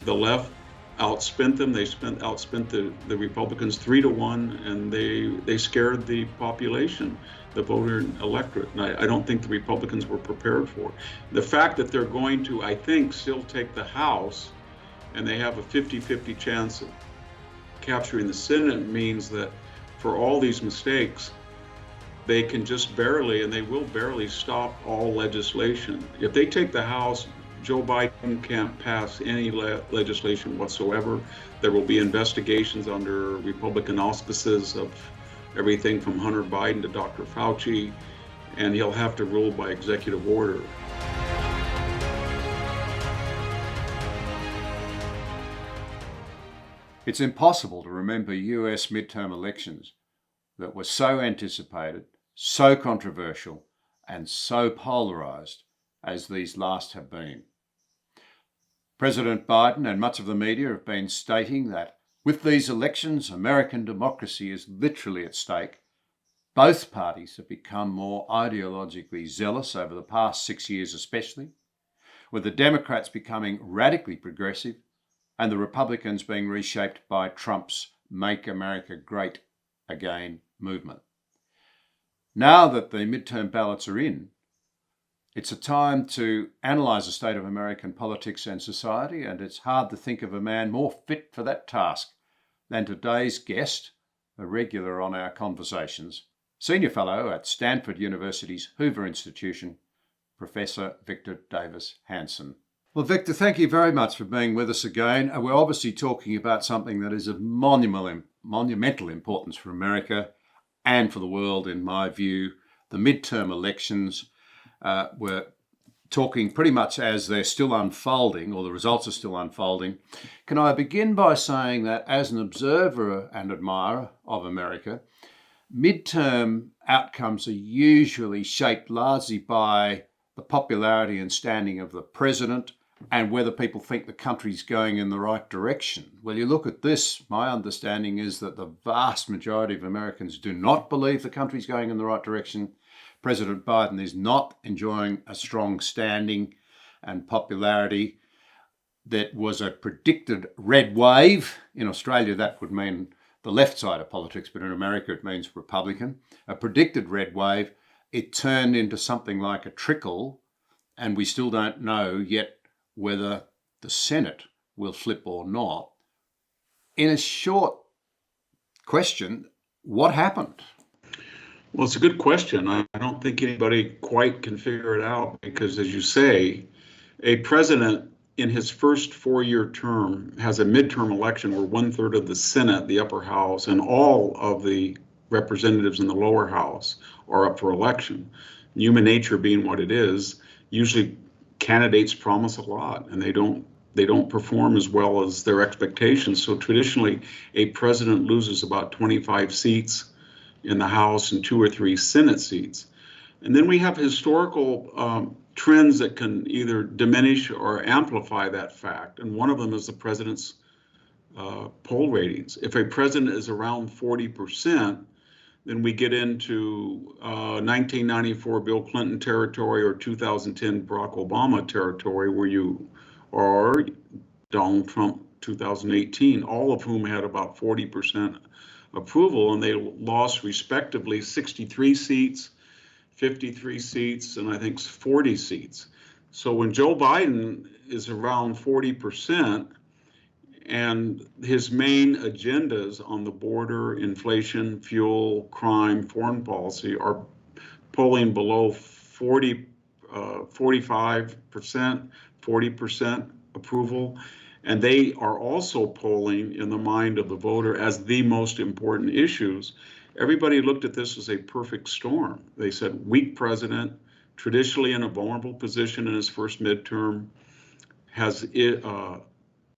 The left outspent them. They outspent the Republicans 3-1, and they scared the population, the voter electorate. And I don't think the Republicans were prepared for it. The fact that they're going to, I think, still take the House, and they have a 50-50 chance of capturing the Senate, means that for all these mistakes, they can just barely, and they will barely, stop all legislation. If they take the House, Joe Biden can't pass any legislation whatsoever. There will be investigations under Republican auspices of everything from Hunter Biden to Dr. Fauci, and he'll have to rule by executive order. It's impossible to remember US midterm elections that were so anticipated, so controversial, and so polarised as these last have been. President Biden and much of the media have been stating that with these elections, American democracy is literally at stake. Both parties have become more ideologically zealous over the past 6 years especially, with the Democrats becoming radically progressive and the Republicans being reshaped by Trump's Make America Great Again movement. Now that the midterm ballots are in, it's a time to analyse the state of American politics and society, and it's hard to think of a man more fit for that task than today's guest, a regular on our conversations, Senior Fellow at Stanford University's Hoover Institution, Professor Victor Davis Hanson. Well, Victor, thank you very much for being with us again. We're obviously talking about something that is of monumental importance for America and for the world, in my view, the midterm elections. We're talking pretty much as they're still unfolding, or the results are still unfolding. Can I begin by saying that as an observer and admirer of America, midterm outcomes are usually shaped largely by the popularity and standing of the president and whether people think the country's going in the right direction. Well, you look at this, my understanding is that the vast majority of Americans do not believe the country's going in the right direction. President Biden is not enjoying a strong standing and popularity. That was a predicted red wave. In Australia, that would mean the left side of politics, but in America, it means Republican. A predicted red wave. It turned into something like a trickle, and we still don't know yet whether the Senate will flip or not. In a short question, what happened? Well, it's a good question. I don't think anybody quite can figure it out because, as you say, a president in his first 4-year term has a midterm election where 1/3 of the Senate, the upper house, and all of the representatives in the lower house are up for election. Human nature being what it is, usually candidates promise a lot and they don't perform as well as their expectations. So traditionally, a president loses about 25 seats in the House and 2 or 3 Senate seats. And then we have historical trends that can either diminish or amplify that fact. And one of them is the president's poll ratings. If a president is around 40%, then we get into 1994 Bill Clinton territory or 2010 Barack Obama territory, where you are Donald Trump 2018, all of whom had about 40% approval, and they lost respectively 63 seats, 53 seats, and I think 40 seats. So when Joe Biden is around 40%, and his main agendas on the border, inflation, fuel, crime, foreign policy are polling below 45%, 40% approval. And they are also polling in the mind of the voter as the most important issues. Everybody looked at this as a perfect storm. They said, weak president, traditionally in a vulnerable position in his first midterm, has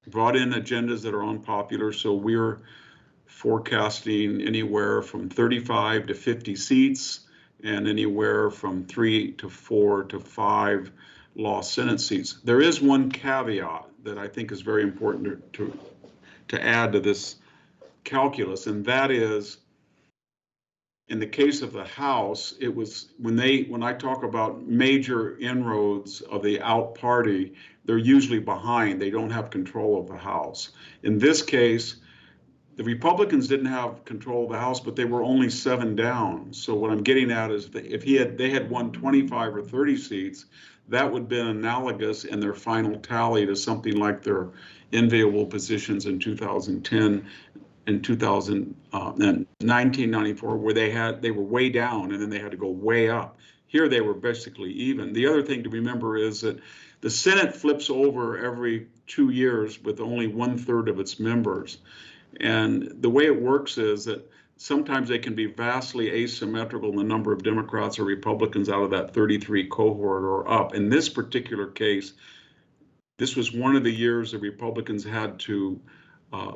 brought in agendas that are unpopular. So we're forecasting anywhere from 35 to 50 seats and anywhere from 3 to 4 to 5 lost Senate seats. There is one caveat that I think is very important to add to this calculus, and that is In the case of the House, it was when I talk about major inroads of the out party, they're usually behind. They don't have control of the House. In this case, the Republicans didn't have control of the House, but they were only 7 down. So what I'm getting at is that if they had won 25 or 30 seats, that would have been analogous in their final tally to something like their enviable positions in 2010 and 1994, where they were way down and then they had to go way up. Here they were basically even. The other thing to remember is that the Senate flips over every 2 years with only 1/3 of its members. And the way it works is that sometimes they can be vastly asymmetrical in the number of Democrats or Republicans out of that 33 cohort or up. In this particular case, this was one of the years the Republicans had to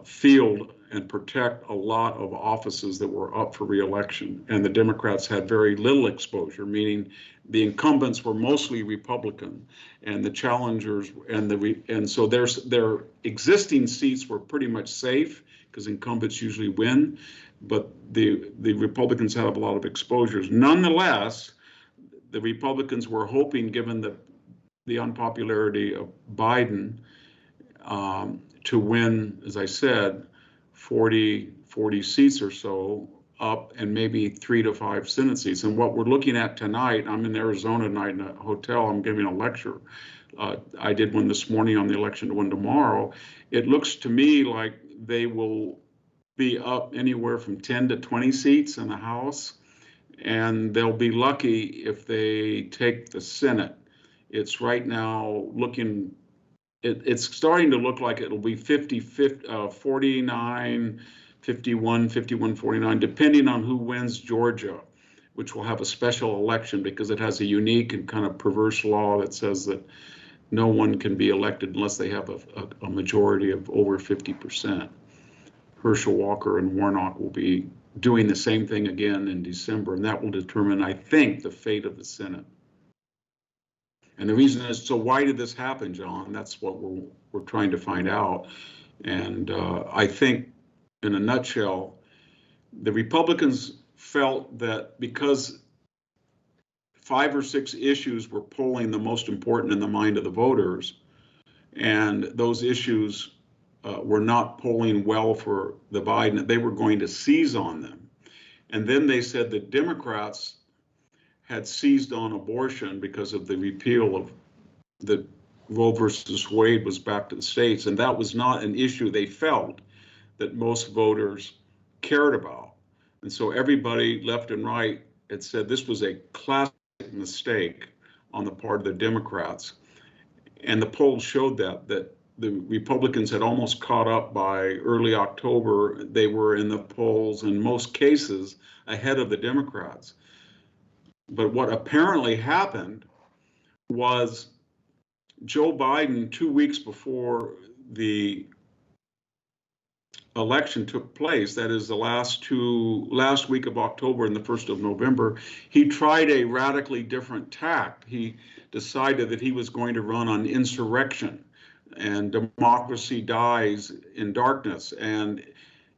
field and protect a lot of offices that were up for re-election, and the Democrats had very little exposure, meaning the incumbents were mostly Republican, and the challengers and so their existing seats were pretty much safe because incumbents usually win, but the Republicans had a lot of exposures. Nonetheless, the Republicans were hoping, given the unpopularity of Biden, to win, as I said, 40 seats or so up, and maybe 3 to 5 Senate seats. And what we're looking at tonight, I'm in Arizona tonight in a hotel, I'm giving a lecture. I did one this morning on the election to win tomorrow. It looks to me like they will be up anywhere from 10 to 20 seats in the House, and they'll be lucky if they take the Senate. It's right now looking, it's starting to look like it'll be 49, 51, 51, 49, depending on who wins Georgia, which will have a special election because it has a unique and kind of perverse law that says that no one can be elected unless they have a majority of over 50%. Herschel Walker and Warnock will be doing the same thing again in December, and that will determine, I think, the fate of the Senate. And the reason is, so why did this happen, John? That's what we're trying to find out. And I think, in a nutshell, the Republicans felt that because 5 or 6 issues were polling the most important in the mind of the voters, and those issues were not polling well for the Biden, they were going to seize on them. And then they said that Democrats had seized on abortion because of the repeal of the Roe versus Wade was back to the states, and that was not an issue they felt that most voters cared about. And so everybody left and right had said this was a classic mistake on the part of the Democrats. And the polls showed that the Republicans had almost caught up by early October. They were in the polls in most cases ahead of the Democrats. But what apparently happened was Joe Biden, 2 weeks before the election took place, that is the last week of October and the 1st of November, he tried a radically different tack. He decided that he was going to run on insurrection and democracy dies in darkness. And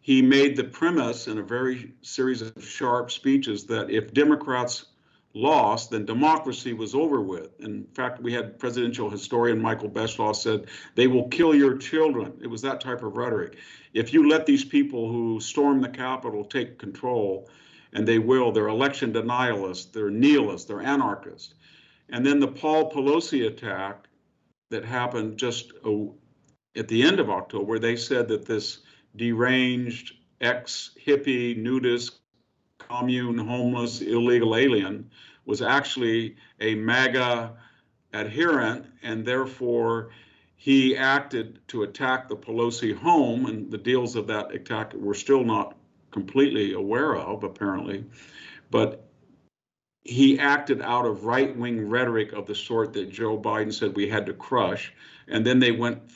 he made the premise in a very series of sharp speeches that if Democrats lost, then democracy was over with. In fact, we had presidential historian Michael Beschloss said, they will kill your children. It was that type of rhetoric. If you let these people who storm the Capitol take control, and they will, they're election denialists, they're nihilists, they're anarchists. And then the Paul Pelosi attack that happened just at the end of October, they said that this deranged ex-hippie, nudist, commune, homeless, illegal alien was actually a MAGA adherent, and therefore he acted to attack the Pelosi home, and the deals of that attack we're still not completely aware of, apparently, but he acted out of right-wing rhetoric of the sort that Joe Biden said we had to crush, and then they went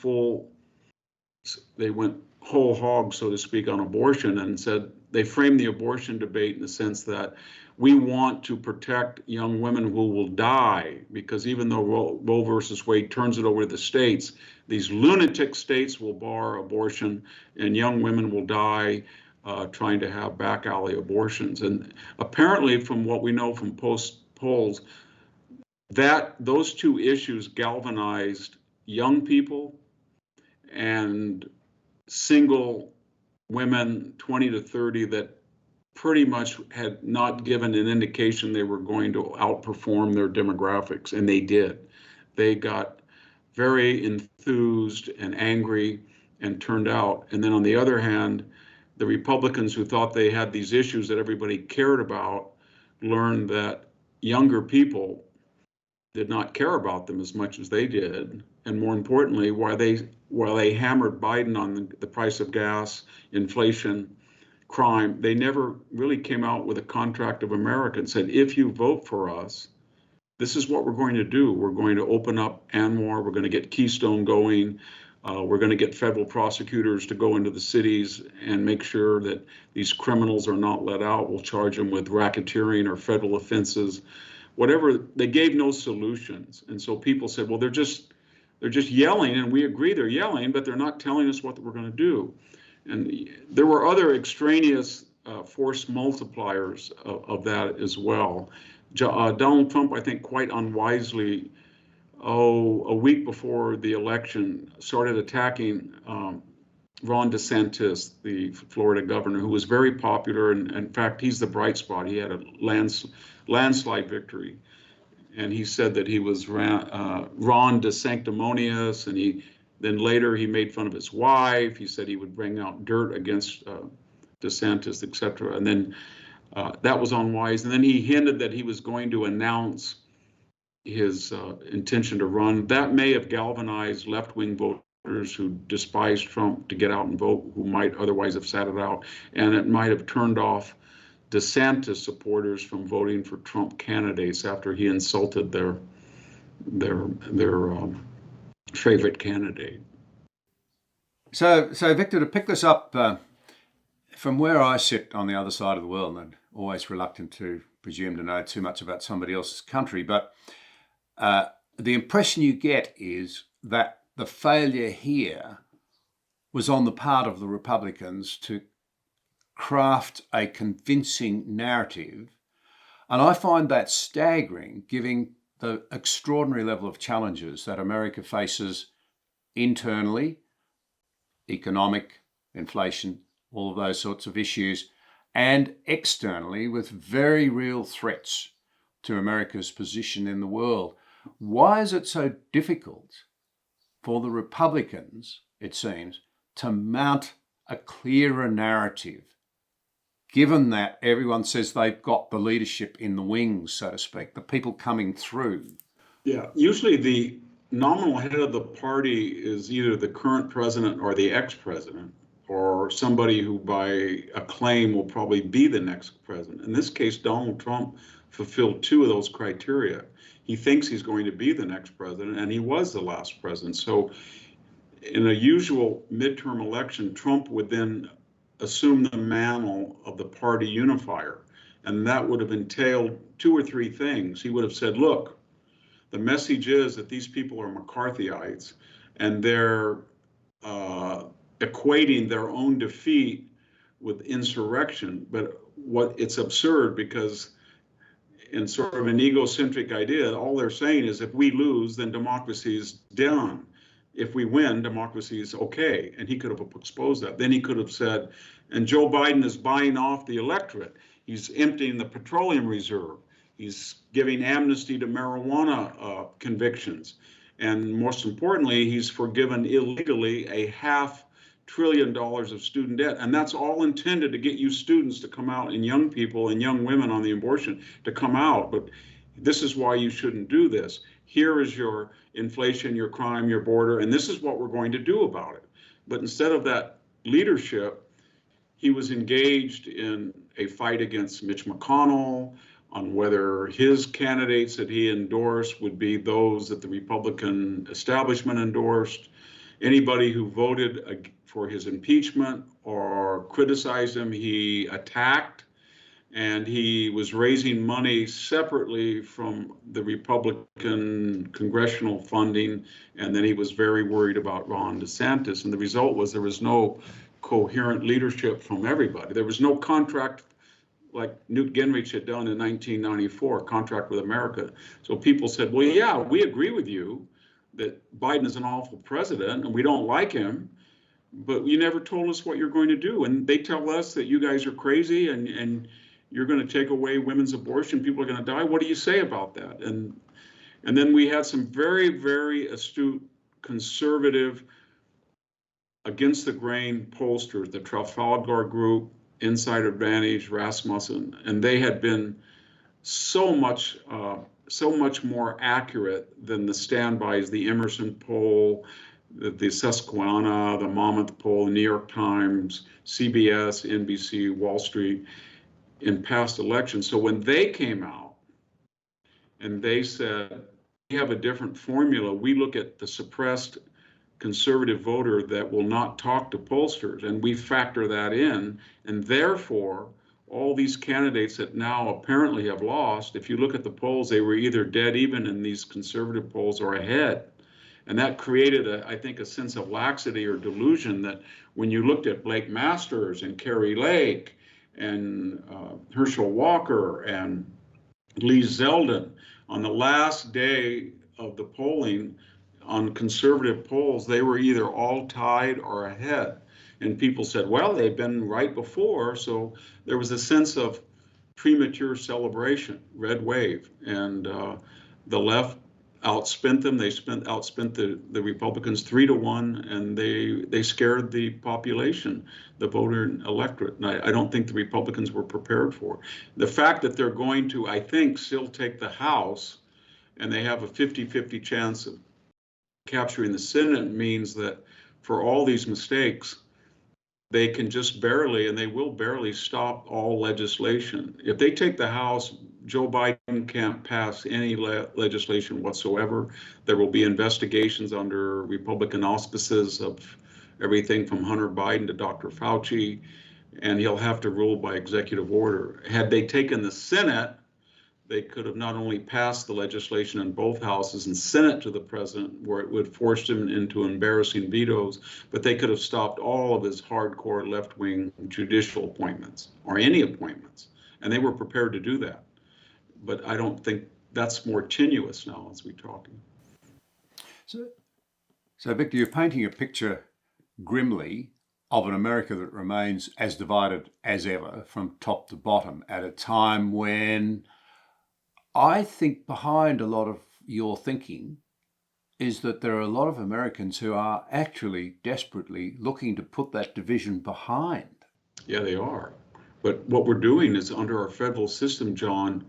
whole hog, so to speak, on abortion, and said they framed the abortion debate in the sense that we want to protect young women who will die, because even though Roe versus Wade turns it over to the states, these lunatic states will bar abortion and young women will die trying to have back alley abortions. And apparently, from what we know from post polls, that those two issues galvanized young people and single women 20 to 30 that pretty much had not given an indication they were going to outperform their demographics, and they did. They got very enthused and angry and turned out. And then on the other hand, the Republicans who thought they had these issues that everybody cared about learned that younger people did not care about them as much as they did. And more importantly, while they hammered Biden on the price of gas, inflation, crime, they never really came out with a contract of America and said, if you vote for us, this is what we're going to do. We're going to open up ANWR. We're going to get Keystone going. We're going to get federal prosecutors to go into the cities and make sure that these criminals are not let out. We'll charge them with racketeering or federal offenses, whatever. They gave no solutions. And so people said, well, they're just yelling, and we agree they're yelling, but they're not telling us what we're going to do. And there were other extraneous force multipliers of that as well. Donald Trump, I think, quite unwisely, a week before the election, started attacking Ron DeSantis, the Florida governor, who was very popular. And in fact, he's the bright spot. He had a landslide victory. And he said that he was Ron DeSanctimonious, and then later he made fun of his wife. He said he would bring out dirt against DeSantis, et cetera. And then that was unwise. And then he hinted that he was going to announce his intention to run. That may have galvanized left-wing voters who despised Trump to get out and vote, who might otherwise have sat it out. And it might have turned off DeSantis supporters from voting for Trump candidates after he insulted their favorite candidate. So Victor, to pick this up from where I sit on the other side of the world, and always reluctant to presume to know too much about somebody else's country, but the impression you get is that the failure here was on the part of the Republicans to craft a convincing narrative. And I find that staggering, given the extraordinary level of challenges that America faces internally, economic, inflation, all of those sorts of issues, and externally with very real threats to America's position in the world. Why is it so difficult for the Republicans, it seems, to mount a clearer narrative, given that everyone says they've got the leadership in the wings, so to speak, the people coming through? Yeah, usually the nominal head of the party is either the current president or the ex-president, or somebody who by acclaim will probably be the next president. In this case, Donald Trump fulfilled two of those criteria. He thinks he's going to be the next president, and he was the last president. So in a usual midterm election, Trump would then assume the mantle of the party unifier. And that would have entailed two or three things. He would have said, look, the message is that these people are McCarthyites, and they're equating their own defeat with insurrection. But it's absurd, because in sort of an egocentric idea, all they're saying is if we lose, then democracy is done. If we win, democracy is okay. And he could have exposed that. Then he could have said, and Joe Biden is buying off the electorate. He's emptying the petroleum reserve. He's giving amnesty to marijuana convictions. And most importantly, he's forgiven illegally $500 billion of student debt. And that's all intended to get you students to come out, and young people and young women on the abortion to come out. But this is why you shouldn't do this. Here is your inflation, your crime, your border, and this is what we're going to do about it. But instead of that leadership, he was engaged in a fight against Mitch McConnell on whether his candidates that he endorsed would be those that the Republican establishment endorsed. Anybody who voted for his impeachment or criticized him, he attacked. And he was raising money separately from the Republican congressional funding. And then he was very worried about Ron DeSantis. And the result was there was no coherent leadership from everybody. There was no contract like Newt Gingrich had done in 1994, contract with America. So people said, well, yeah, we agree with you that Biden is an awful president and we don't like him, but you never told us what you're going to do. And they tell us that you guys are crazy and you're going to take away women's abortion, people are going to die. What do you say about that? And then we had some very, very astute, conservative, against the grain pollsters, the Trafalgar Group, Inside Advantage, Rasmussen, and they had been so much more accurate than the standbys, the Emerson poll, the Susquehanna, the Monmouth poll, the New York Times, CBS, NBC, Wall Street in past elections. So when they came out and they said, we have a different formula, we look at the suppressed conservative voter that will not talk to pollsters, and we factor that in, and therefore all these candidates that now apparently have lost, if you look at the polls, they were either dead even in these conservative polls or ahead. And that created, I think, a sense of laxity or delusion that when you looked at Blake Masters and Kerry Lake and Herschel Walker and Lee Zeldin, on the last day of the polling, on conservative polls, they were either all tied or ahead. And people said, well, they've been right before. So there was a sense of premature celebration, red wave. And the left outspent them. They outspent the Republicans 3-1, and they scared the population, the voter electorate. And I don't think the Republicans were prepared for it. The fact that they're going to, I think, still take the House, and they have a 50-50 chance of capturing the Senate, means that for all these mistakes, they can just barely, and they will barely, stop all legislation. If they take the House, Joe Biden can't pass any legislation whatsoever. There will be investigations under Republican auspices of everything from Hunter Biden to Dr. Fauci, and he'll have to rule by executive order. Had they taken the Senate, they could have not only passed the legislation in both houses and sent it to the president, where it would force him into embarrassing vetoes, but they could have stopped all of his hardcore left-wing judicial appointments or any appointments. And they were prepared to do that. But I don't think that's more tenuous now as we're talking. So Victor, you're painting a picture grimly of an America that remains as divided as ever from top to bottom at a time when I think behind a lot of your thinking is that there are a lot of Americans who are actually desperately looking to put that division behind. Yeah, they are. But what we're doing is, under our federal system, John,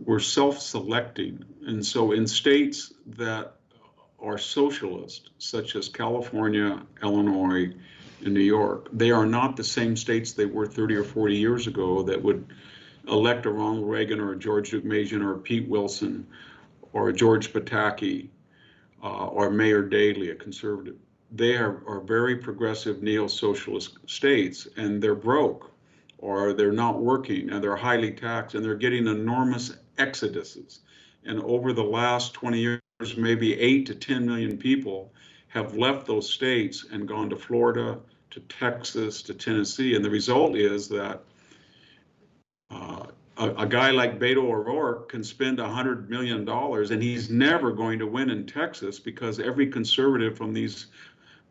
we're self-selecting. And so in states that are socialist, such as California, Illinois, and New York, they are not the same states they were 30 or 40 years ago that would elect a Ronald Reagan or a George Deukmejian or a Pete Wilson or a George Pataki or Mayor Daley, a conservative. They are very progressive neo-socialist states, and they're broke or they're not working and they're highly taxed and they're getting enormous exoduses. And over the last 20 years, maybe 8 to 10 million people have left those states and gone to Florida, to Texas, to Tennessee. And the result is that a guy like Beto O'Rourke can spend $100 million and he's never going to win in Texas, because every conservative from these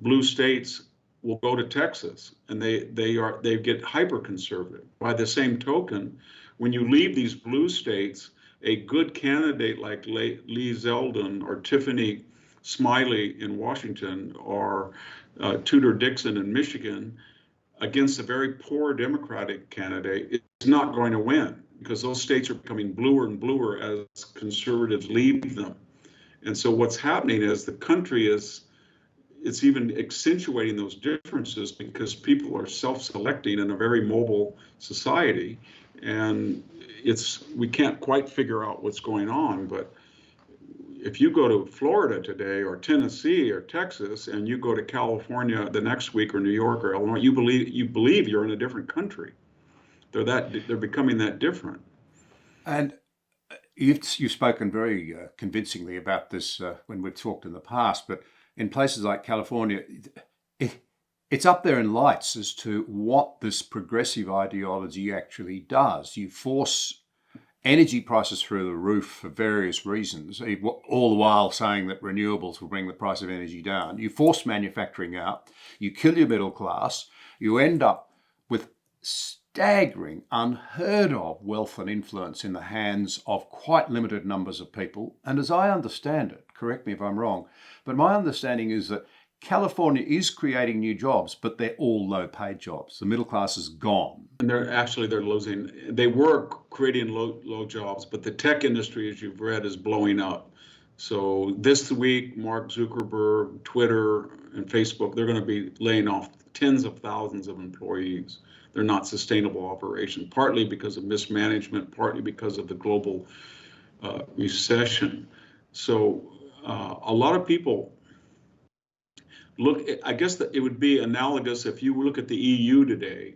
blue states will go to Texas, and they get hyper conservative. By the same token, when you leave these blue states, a good candidate like Lee Zeldin or Tiffany Smiley in Washington or Tudor Dixon in Michigan against a very poor Democratic candidate is not going to win, because those states are becoming bluer and bluer as conservatives leave them. And so what's happening is the country it's even accentuating those differences, because people are self-selecting in a very mobile society. And we can't quite figure out what's going on, but if you go to Florida today or Tennessee or Texas, and you go to California the next week or New York or Illinois, you believe you're in a different country. They're becoming that different. And you've spoken very convincingly about this when we've talked in the past, but in places like California, it's up there in lights as to what this progressive ideology actually does. You force energy prices through the roof for various reasons, all the while saying that renewables will bring the price of energy down. You force manufacturing out, you kill your middle class, you end up with staggering, unheard of wealth and influence in the hands of quite limited numbers of people. And as I understand it, correct me if I'm wrong, but my understanding is that California is creating new jobs, but they're all low-paid jobs. The middle class is gone. And they're losing. They were creating low jobs, but the tech industry, as you've read, is blowing up. So this week, Mark Zuckerberg, Twitter, and Facebook, they're going to be laying off tens of thousands of employees. They're not sustainable operations, partly because of mismanagement, partly because of the global recession. So a lot of people look, I guess that it would be analogous if you look at the EU today,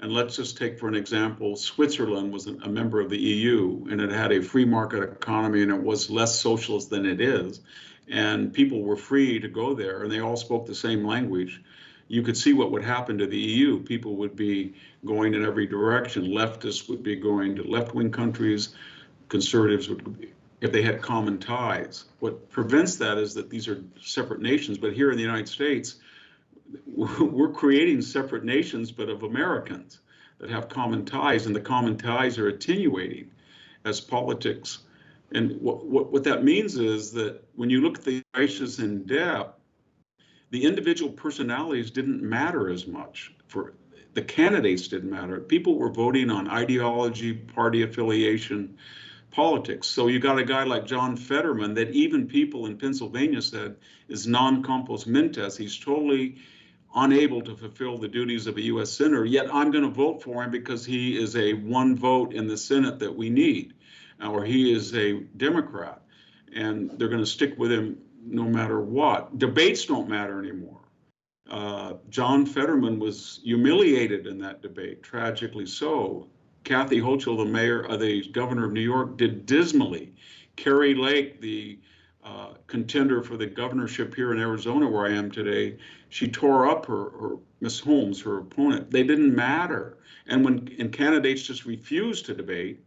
and let's just take for an example, Switzerland was a member of the EU, and it had a free market economy, and it was less socialist than it is, and people were free to go there, and they all spoke the same language. You could see what would happen to the EU. People would be going in every direction. Leftists would be going to left-wing countries. Conservatives would be, if they had common ties. What prevents that is that these are separate nations. But here in the United States, we're creating separate nations, but of Americans that have common ties, and the common ties are attenuating as politics. And what that means is that when you look at the races in depth, the individual personalities didn't matter as much. For the candidates didn't matter. People were voting on ideology, party affiliation, politics. So you got a guy like John Fetterman that even people in Pennsylvania said is non compos mentis. He's totally unable to fulfill the duties of a U.S. senator, yet I'm going to vote for him because he is a one vote in the Senate that we need, or he is a Democrat, and they're going to stick with him no matter what. Debates don't matter anymore. John Fetterman was humiliated in that debate, tragically so. Kathy Hochul, the governor of New York, did dismally. Carrie Lake, the contender for the governorship here in Arizona, where I am today, she tore up her Miss Holmes, her opponent. They didn't matter. And candidates just refused to debate,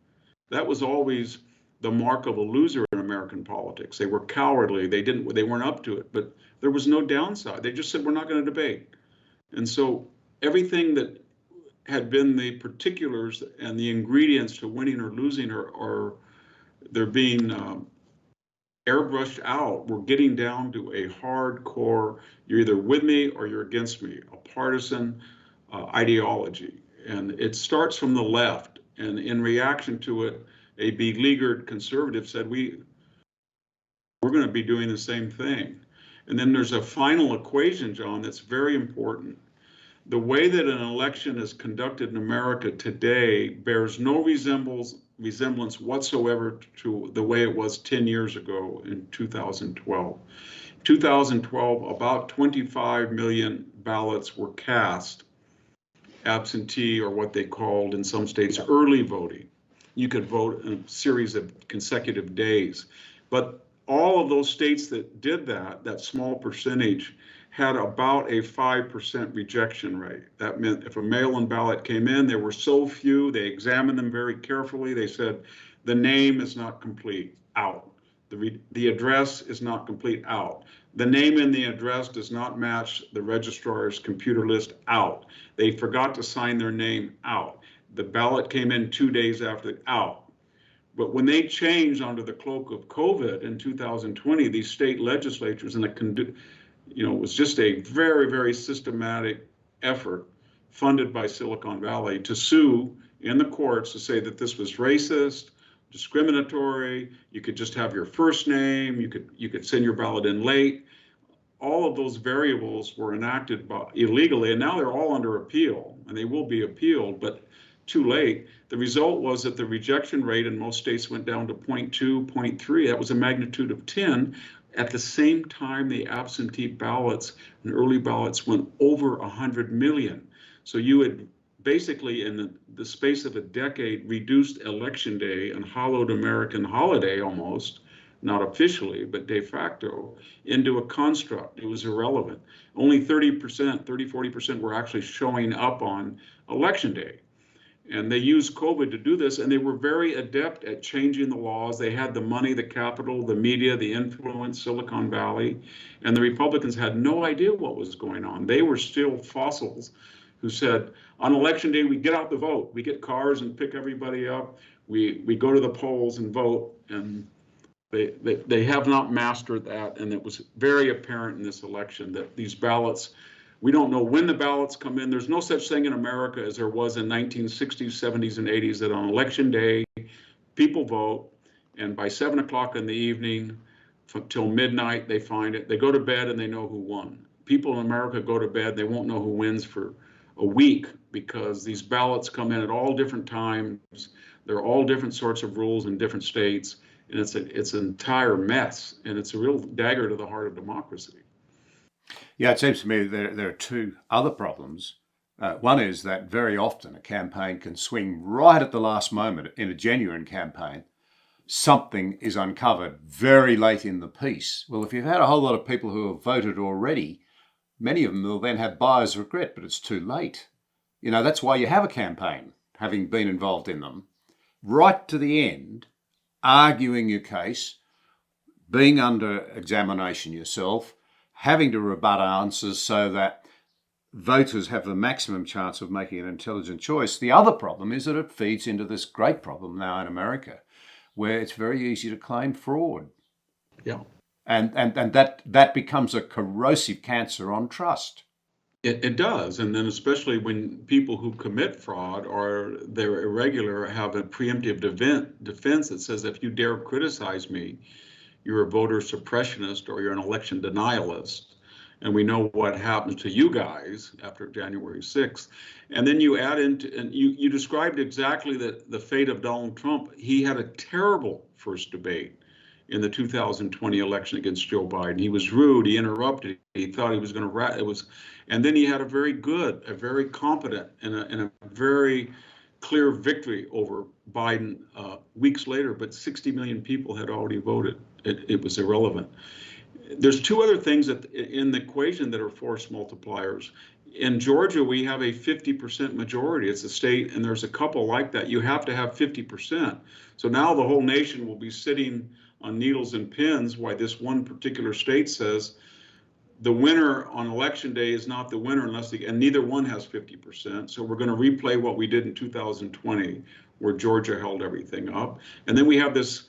that was always the mark of a loser in American politics. They were cowardly. They weren't up to it. But there was no downside. They just said, we're not going to debate. And so everything that had been the particulars and the ingredients to winning or losing are they're being airbrushed out. We're getting down to a hardcore, you're either with me or you're against me, a partisan ideology. And it starts from the left. And in reaction to it, a beleaguered conservative said, we're going to be doing the same thing. And then there's a final equation, John, that's very important. The way that an election is conducted in America today bears no resemblance whatsoever to the way it was 10 years ago in 2012. 2012, about 25 million ballots were cast absentee, or what they called in some states early voting. You could vote in a series of consecutive days. But all of those states that did that small percentage, had about a 5% rejection rate. That meant if a mail-in ballot came in, there were so few, they examined them very carefully. They said, the name is not complete, out. The address is not complete, out. The name and the address does not match the registrar's computer list, out. They forgot to sign their name, out. The ballot came in 2 days after, out. But when they changed under the cloak of COVID in 2020, these state legislatures, and it was just a very, very systematic effort funded by Silicon Valley to sue in the courts to say that this was racist, discriminatory. You could just have your first name. You could send your ballot in late. All of those variables were enacted illegally, and now they're all under appeal, and they will be appealed, but too late. The result was that the rejection rate in most states went down to 0.2, 0.3. That was a magnitude of 10. At the same time, the absentee ballots and early ballots went over 100 million. So you had basically, in the space of a decade, reduced election day and hollowed American holiday almost not officially, but de facto, into a construct. It was irrelevant. Only 30%, 40% were actually showing up on election day. And they used COVID to do this, and they were very adept at changing the laws. They had the money, the capital, the media, the influence, Silicon Valley, and the Republicans had no idea what was going on. They were still fossils who said, on election day, we get out the vote. We get cars and pick everybody up. We go to the polls and vote. And they have not mastered that. And it was very apparent in this election that these ballots, we don't know when the ballots come in. There's no such thing in America as there was in 1960s, 70s, and 80s that on election day, people vote, and by 7 o'clock in the evening till midnight, they find it. They go to bed and they know who won. People in America go to bed, they won't know who wins for a week because these ballots come in at all different times. There are all different sorts of rules in different states, and it's an entire mess, and it's a real dagger to the heart of democracy. Yeah, it seems to me there are two other problems. One is that very often a campaign can swing right at the last moment. In a genuine campaign, something is uncovered very late in the piece. Well, if you've had a whole lot of people who have voted already, many of them will then have buyer's regret, but it's too late. You know, that's why you have a campaign, having been involved in them, right to the end, arguing your case, being under examination yourself, having to rebut answers so that voters have the maximum chance of making an intelligent choice. The other problem is that it feeds into this great problem now in America, where it's very easy to claim fraud. Yeah. And that becomes a corrosive cancer on trust. It does. And then especially when people who commit fraud or they're irregular have a preemptive defense that says, if you dare criticize me, you're a voter suppressionist or you're an election denialist. And we know what happened to you guys after January 6th. And then you add into, and you described exactly the fate of Donald Trump. He had a terrible first debate in the 2020 election against Joe Biden. He was rude, he interrupted, he thought he was going to and then he had a very competent and a very clear victory over Biden weeks later, but 60 million people had already voted. It was irrelevant. There's two other things in the equation that are force multipliers. In Georgia, we have a 50% majority. It's a state, and there's a couple like that. You have to have 50%. So now the whole nation will be sitting on needles and pins why this one particular state says the winner on election day is not the winner and neither one has 50%. So we're going to replay what we did in 2020, where Georgia held everything up. And then we have this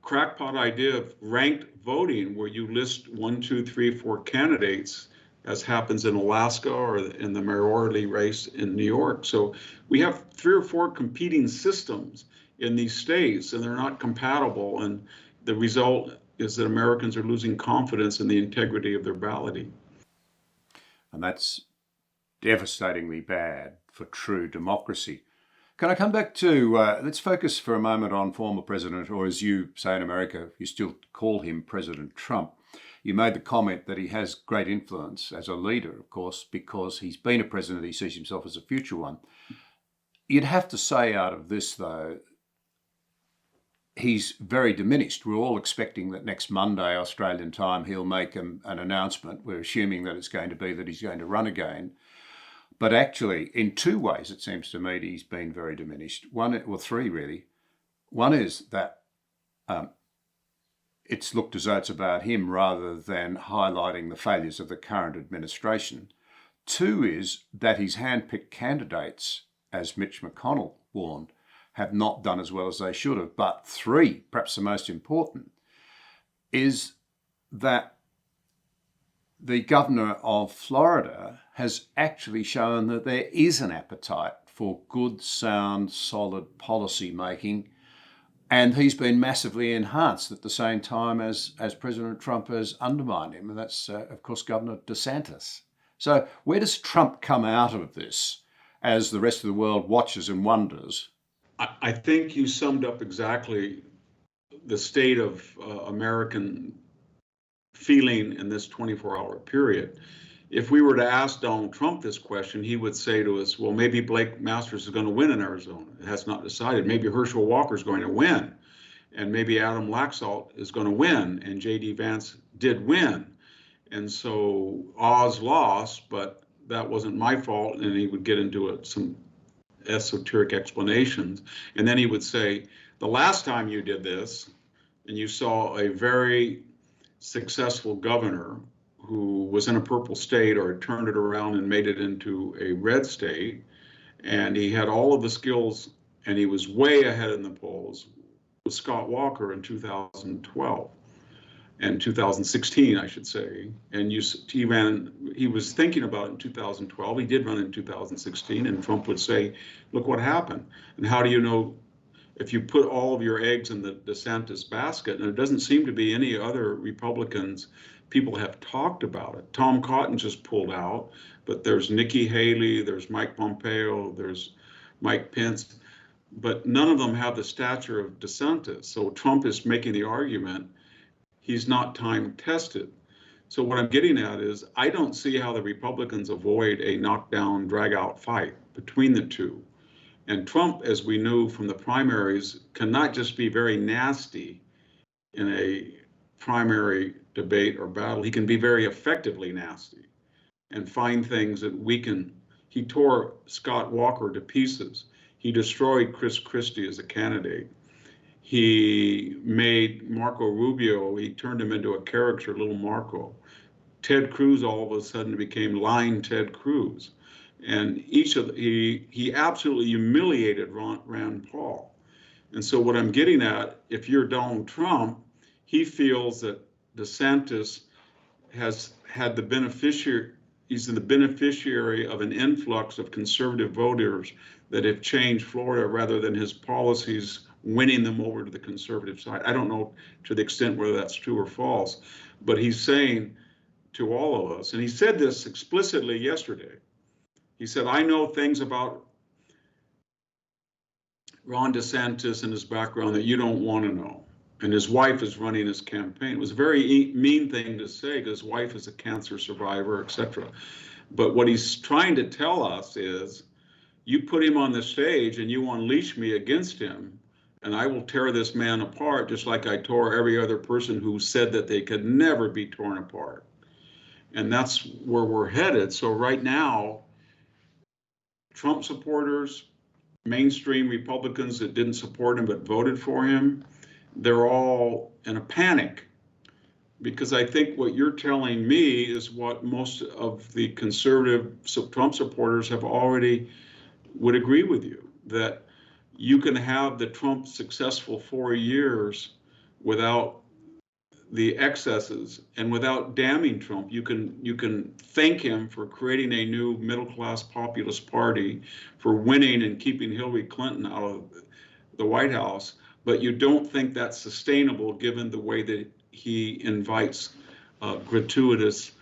crackpot idea of ranked voting, where you list 1, 2, 3, 4 candidates, as happens in Alaska or in the mayoralty race in New York. So we have 3 or 4 competing systems in these states, and they're not compatible. And the result is that Americans are losing confidence in the integrity of their balloting. And that's devastatingly bad for true democracy. Can I come back to, let's focus for a moment on former President, or as you say in America, you still call him President Trump. You made the comment that he has great influence as a leader, of course, because he's been a president, he sees himself as a future one. You'd have to say out of this, though, he's very diminished. We're all expecting that next Monday, Australian time, he'll make an announcement. We're assuming that it's going to be that he's going to run again. But actually, in 2 ways, it seems to me, he's been very diminished. 3 really. One is that it's looked as though it's about him rather than highlighting the failures of the current administration. 2 is that his hand-picked candidates, as Mitch McConnell warned, have not done as well as they should have. But 3, perhaps the most important, is that the governor of Florida has actually shown that there is an appetite for good, sound, solid policy making, and he's been massively enhanced at the same time as President Trump has undermined him, and that's, of course, Governor DeSantis. So where does Trump come out of this as the rest of the world watches and wonders? I think you summed up exactly the state of American feeling in this 24-hour period. If we were to ask Donald Trump this question, he would say to us, well, maybe Blake Masters is going to win in Arizona. It has not decided. Maybe Herschel Walker is going to win. and maybe Adam Laxalt is going to win, and J.D. Vance did win. And so Oz lost, but that wasn't my fault, and he would get into some esoteric explanations. And then he would say, the last time you did this, and you saw a very successful governor who was in a purple state or turned it around and made it into a red state, and he had all of the skills, and he was way ahead in the polls, with Scott Walker in 2012 and 2016, I should say. And he was thinking about it in 2012. He did run in 2016, and Trump would say, look what happened. And how do you know if you put all of your eggs in the DeSantis basket? And there doesn't seem to be any other Republicans. People have talked about it. Tom Cotton just pulled out, but there's Nikki Haley, there's Mike Pompeo, there's Mike Pence, but none of them have the stature of DeSantis. So Trump is making the argument he's not time tested. So what I'm getting at is I don't see how the Republicans avoid a knockdown, drag out fight between the two. And Trump, as we knew from the primaries, cannot just be very nasty in a primary debate or battle. He can be very effectively nasty and find things that weaken. He tore Scott Walker to pieces. He destroyed Chris Christie as a candidate. He made Marco Rubio, he turned him into a caricature, little Marco. Ted Cruz all of a sudden became lying Ted Cruz. And he absolutely humiliated Rand Paul. And so what I'm getting at, if you're Donald Trump, he feels that DeSantis has had he's the beneficiary of an influx of conservative voters that have changed Florida rather than his policies winning them over to the conservative side. I don't know to the extent whether that's true or false, but he's saying to all of us, and he said this explicitly yesterday, he said, I know things about Ron DeSantis and his background that you don't want to know. And his wife is running his campaign. It was a very mean thing to say because his wife is a cancer survivor, etc. But what he's trying to tell us is, you put him on the stage and you unleash me against him, and I will tear this man apart just like I tore every other person who said that they could never be torn apart. And that's where we're headed. So right now, Trump supporters, mainstream Republicans that didn't support him but voted for him, they're all in a panic, because I think what you're telling me is what most of the conservative Trump supporters have already would agree with you, that you can have the Trump successful 4 years without the excesses and without damning Trump. You can thank him for creating a new middle-class populist party, for winning and keeping Hillary Clinton out of the White House, but you don't think that's sustainable given the way that he invites gratuitous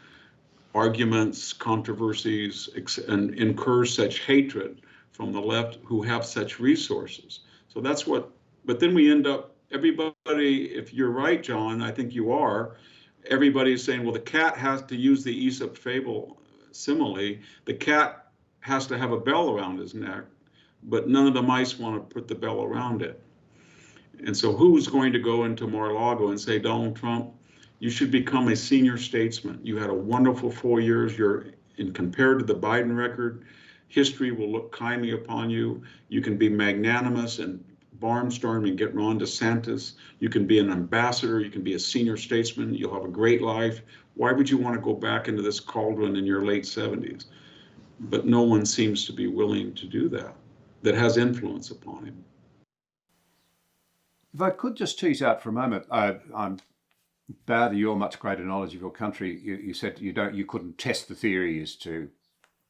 arguments, controversies, and incurs such hatred from the left who have such resources. So that's what, but then we end up, everybody, if you're right, John, I think you are, everybody is saying, well, the cat has to use the Aesop fable simile. The cat has to have a bell around his neck, but none of the mice want to put the bell around it. And so who's going to go into Mar-a-Lago and say, Donald Trump, you should become a senior statesman. You had a wonderful 4 years. Compared to the Biden record, history will look kindly upon you. You can be magnanimous and barnstorm and get Ron DeSantis. You can be an ambassador. You can be a senior statesman. You'll have a great life. Why would you want to go back into this cauldron in your late 70s? But no one seems to be willing to do that has influence upon him. If I could just tease out for a moment, I'm bow to your much greater knowledge of your country. You said you couldn't test the theory as to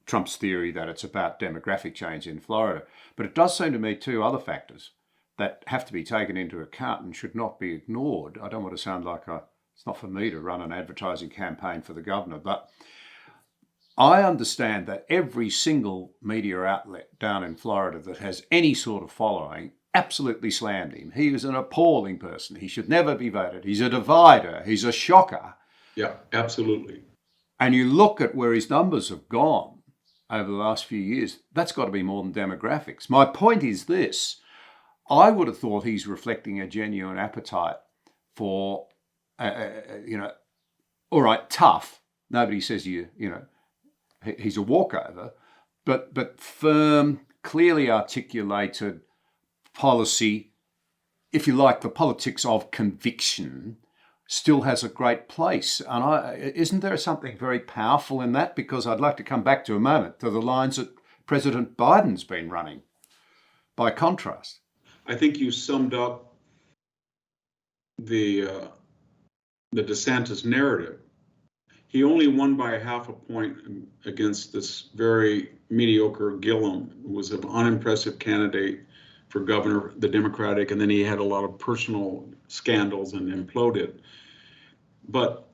Trump's theory that it's about demographic change in Florida, but it does seem to me two other factors that have to be taken into account and should not be ignored. I don't want to sound like it's not for me to run an advertising campaign for the governor, but I understand that every single media outlet down in Florida that has any sort of following absolutely slammed him. He was an appalling person. He should never be voted. He's a divider. He's a shocker. Yeah, absolutely. And you look at where his numbers have gone over the last few years, that's got to be more than demographics. My point is this. I would have thought he's reflecting a genuine appetite for, all right, tough. Nobody says he's a walkover, but firm, clearly articulated policy, if you like, the politics of conviction, still has a great place. And isn't there something very powerful in that? Because I'd like to come back to a moment to the lines that President Biden's been running, by contrast. I think you summed up the DeSantis narrative. He only won by a half a point against this very mediocre Gillum, who was an unimpressive candidate for governor, the Democratic, and then he had a lot of personal scandals and imploded. But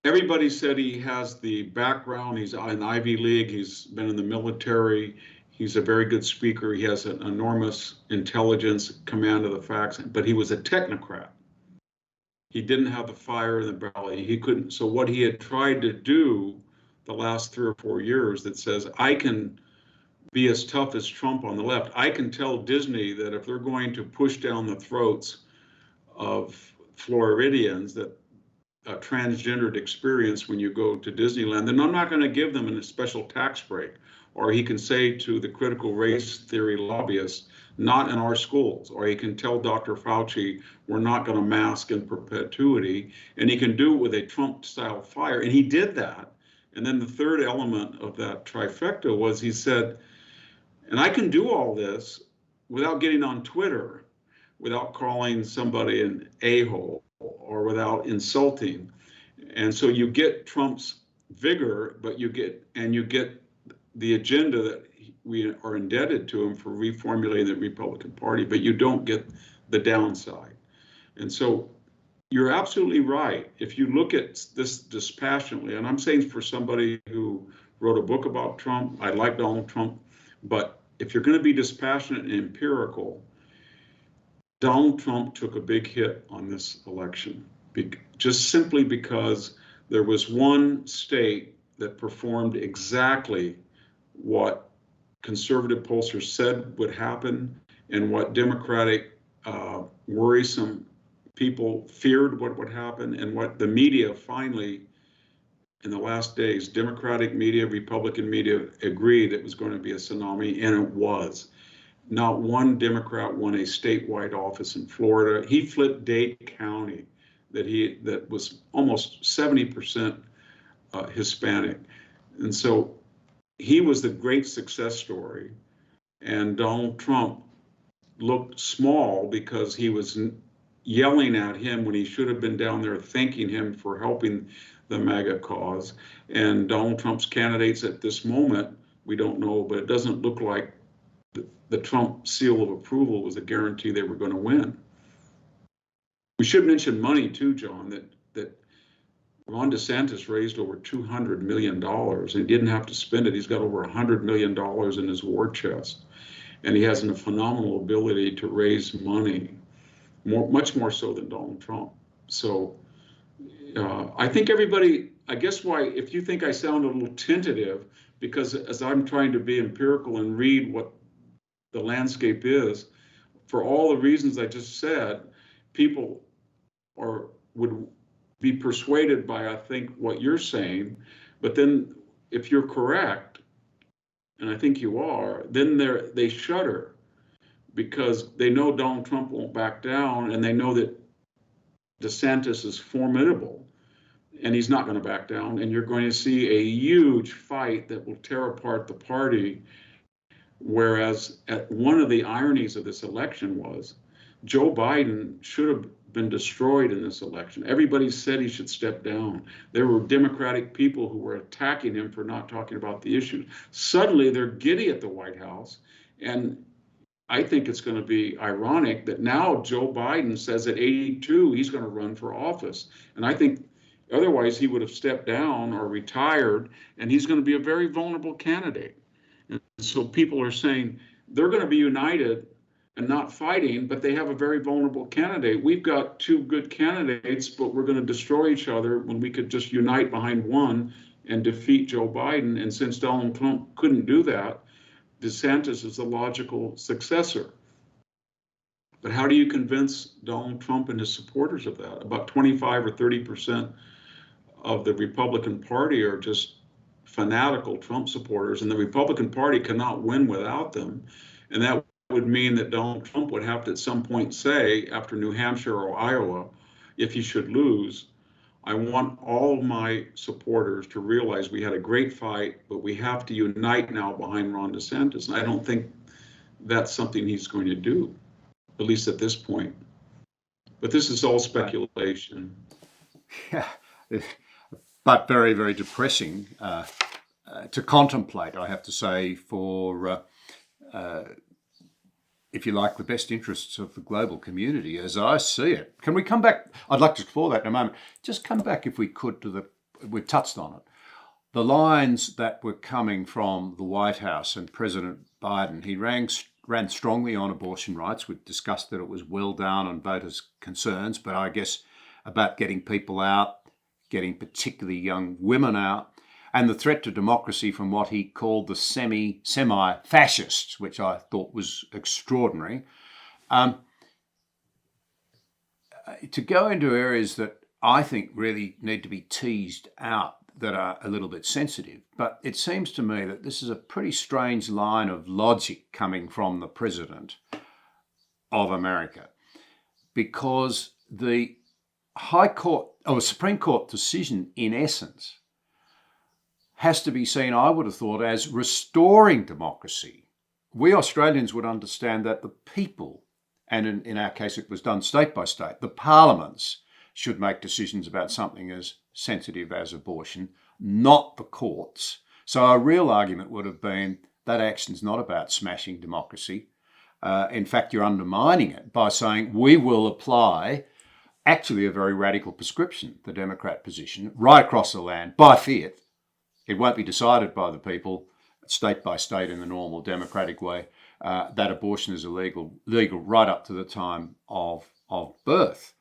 everybody said he has the background. He's an Ivy League. He's been in the military. He's a very good speaker. He has an enormous intelligence, command of the facts, but he was a technocrat. He didn't have the fire in the belly. He couldn't. So what he had tried to do the last 3 or 4 years that says, I can be as tough as Trump on the left. I can tell Disney that if they're going to push down the throats of Floridians, that a transgendered experience when you go to Disneyland, then I'm not going to give them a special tax break. Or he can say to the critical race theory lobbyists, not in our schools. Or he can tell Dr. Fauci, we're not going to mask in perpetuity. And he can do it with a Trump-style fire. And he did that. And then the third element of that trifecta was he said, and I can do all this without getting on Twitter, without calling somebody an a-hole, or without insulting. And so you get Trump's vigor, but you get the agenda that we are indebted to him for reformulating the Republican Party, but you don't get the downside. And so you're absolutely right. If you look at this dispassionately, and I'm saying for somebody who wrote a book about Trump, I like Donald Trump, but if you're going to be dispassionate and empirical, Donald Trump took a big hit on this election, just simply because there was one state that performed exactly what conservative pollsters said would happen and what Democratic worrisome people feared what would happen, and what the media finally, in the last days, Democratic media, Republican media agreed it was going to be a tsunami, and it was. Not one Democrat won a statewide office in Florida. He flipped Dade County, that was almost 70% Hispanic. And so he was the great success story. And Donald Trump looked small because he was yelling at him when he should have been down there thanking him for helping the MAGA cause. And Donald Trump's candidates at this moment, we don't know, but it doesn't look like the Trump seal of approval was a guarantee they were going to win. We should mention money too, John, that Ron DeSantis raised over $200 million and he didn't have to spend it. He's got over $100 million in his war chest. And he has a phenomenal ability to raise money, much more so than Donald Trump. So I think everybody, I guess why, if you think I sound a little tentative, because as I'm trying to be empirical and read what the landscape is, for all the reasons I just said, people would be persuaded by, I think, what you're saying. But then if you're correct, and I think you are, then they shudder because they know Donald Trump won't back down, and they know that DeSantis is formidable and he's not going to back down. And you're going to see a huge fight that will tear apart the party. Whereas one of the ironies of this election was Joe Biden should have been destroyed in this election. Everybody said he should step down. There were Democratic people who were attacking him for not talking about the issues. Suddenly they're giddy at the White House. And I think it's going to be ironic that now Joe Biden says at 82, he's going to run for office. And I think otherwise he would have stepped down or retired, and he's going to be a very vulnerable candidate. And so people are saying they're going to be united and not fighting, but they have a very vulnerable candidate. We've got two good candidates, but we're going to destroy each other when we could just unite behind one and defeat Joe Biden. And since Donald Trump couldn't do that, DeSantis is the logical successor. But how do you convince Donald Trump and his supporters of that? About 25 or 30% of the Republican Party are just fanatical Trump supporters, and the Republican Party cannot win without them. And that would mean that Donald Trump would have to at some point say, after New Hampshire or Iowa, if he should lose, I want all of my supporters to realize we had a great fight, but we have to unite now behind Ron DeSantis. And I don't think that's something he's going to do, at least at this point. But this is all speculation. Yeah, but very, very depressing to contemplate, I have to say, for, if you like, the best interests of the global community as I see it. Can we come back? I'd like to explore that in a moment. Just come back, if we could, to we've touched on it. The lines that were coming from the White House and President Biden. He ran strongly on abortion rights. We've discussed that it was well down on voters' concerns, but I guess about getting people out, getting particularly young women out, and the threat to democracy from what he called the semi-fascists, which I thought was extraordinary. To go into areas that I think really need to be teased out, that are a little bit sensitive, but it seems to me that this is a pretty strange line of logic coming from the President of America, because the High Court, or Supreme Court decision, in essence, has to be seen, I would have thought, as restoring democracy. We Australians would understand that the people, and in our case it was done state by state, the parliaments should make decisions about something as sensitive as abortion, not the courts. So a real argument would have been that action's not about smashing democracy. In fact, you're undermining it by saying we will apply actually a very radical prescription, the Democrat position, right across the land by fiat. It won't be decided by the people, state by state in the normal democratic way, that abortion is legal right up to the time of birth.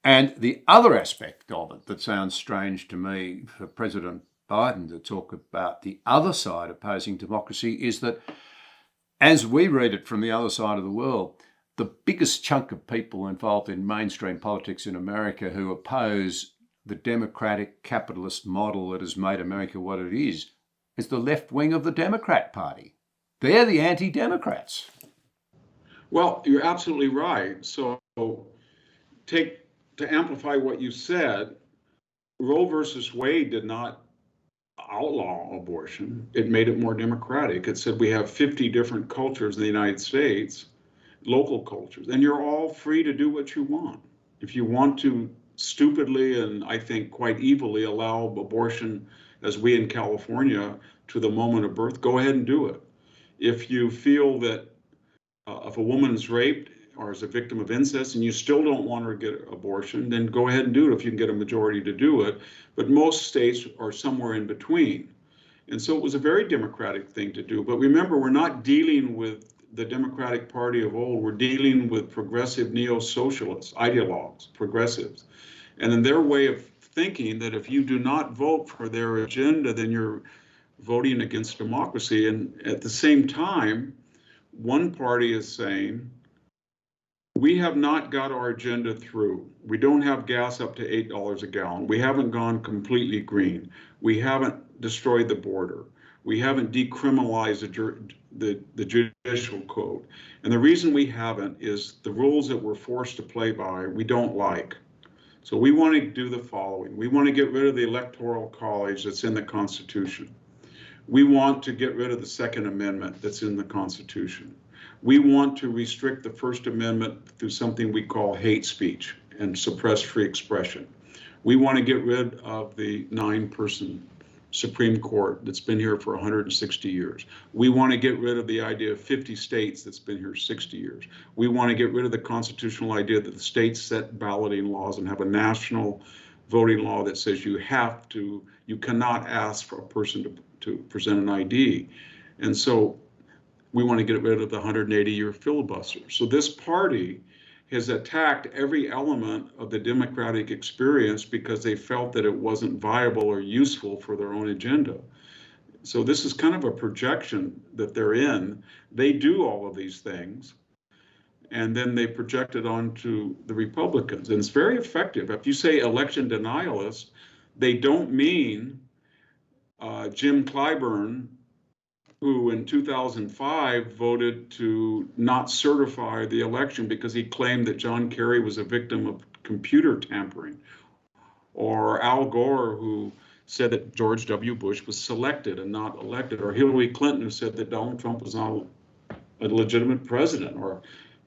And the other aspect of it that sounds strange to me for President Biden to talk about the other side opposing democracy is that, as we read it from the other side of the world, the biggest chunk of people involved in mainstream politics in America who oppose the democratic capitalist model that has made America what it is the left wing of the Democrat Party. They're the anti-Democrats. Well, you're absolutely right. So to amplify what you said, Roe versus Wade did not outlaw abortion. It made it more democratic. It said we have 50 different cultures in the United States, local cultures, and you're all free to do what you want. If you want to stupidly and I think quite evilly allow abortion, as we in California, to the moment of birth, go ahead and do it. If you feel that if a woman is raped or is a victim of incest and you still don't want her to get an abortion, then go ahead and do it if you can get a majority to do it. But most states are somewhere in between. And so it was a very democratic thing to do. But remember, we're not dealing with the Democratic Party of old. We're dealing with progressive neo-socialists, ideologues, progressives. And in their way of thinking that if you do not vote for their agenda, then you're voting against democracy. And at the same time, one party is saying, we have not got our agenda through. We don't have gas up to $8 a gallon. We haven't gone completely green. We haven't destroyed the border. We haven't decriminalized the judicial code. And the reason we haven't is the rules that we're forced to play by, we don't like. So we want to do the following. We want to get rid of the Electoral College that's in the Constitution. We want to get rid of the Second Amendment that's in the Constitution. We want to restrict the First Amendment through something we call hate speech and suppress free expression. We want to get rid of the 9-person Supreme Court that's been here for 160 years. We want to get rid of the idea of 50 states that's been here 60 years. We want to get rid of the constitutional idea that the states set balloting laws and have a national voting law that says you cannot ask for a person to present an ID. And so we want to get rid of the 180-year filibuster. So this party has attacked every element of the democratic experience because they felt that it wasn't viable or useful for their own agenda. So this is kind of a projection that they're in. They do all of these things. and then they project it onto the Republicans. And it's very effective. If you say election denialist, they don't mean Jim Clyburn, who in 2005 voted to not certify the election because he claimed that John Kerry was a victim of computer tampering, or Al Gore, who said that George W. Bush was selected and not elected, or Hillary Clinton, who said that Donald Trump was not a legitimate president, or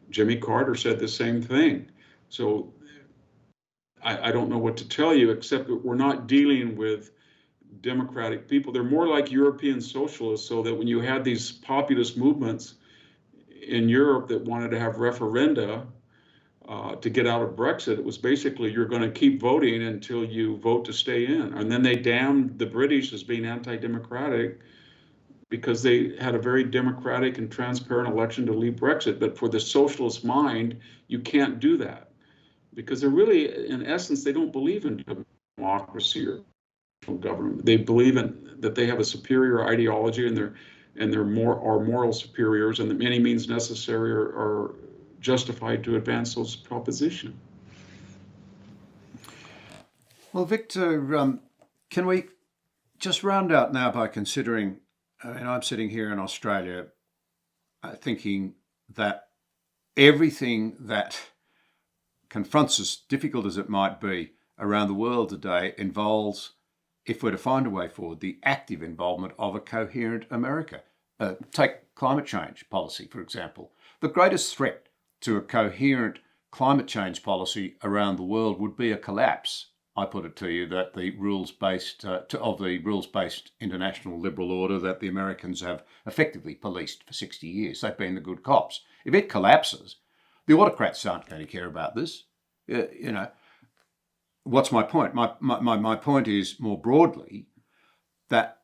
Jimmy Carter said the same thing. So I don't know what to tell you, except that we're not dealing with democratic people. They're more like European socialists, so that when you had these populist movements in Europe that wanted to have referenda to get out of Brexit, it was basically you're going to keep voting until you vote to stay in. And then they damned the British as being anti-democratic because they had a very democratic and transparent election to leave Brexit. But for the socialist mind, you can't do that because they're really, in essence, they don't believe in democracy or government. They believe in that they have a superior ideology and they're moral superiors, and that any means necessary are justified to advance those propositions. Well, Victor, can we just round out now by considering, and I'm sitting here in Australia thinking that everything that confronts us, difficult as it might be, around the world today involves, if we're to find a way forward, the active involvement of a coherent America. Take climate change policy, for example. The greatest threat to a coherent climate change policy around the world would be a collapse. I put it to you that the rules-based international liberal order that the Americans have effectively policed for 60 years. They've been the good cops. If it collapses, the autocrats aren't going to care about this. What's my point? My point is more broadly that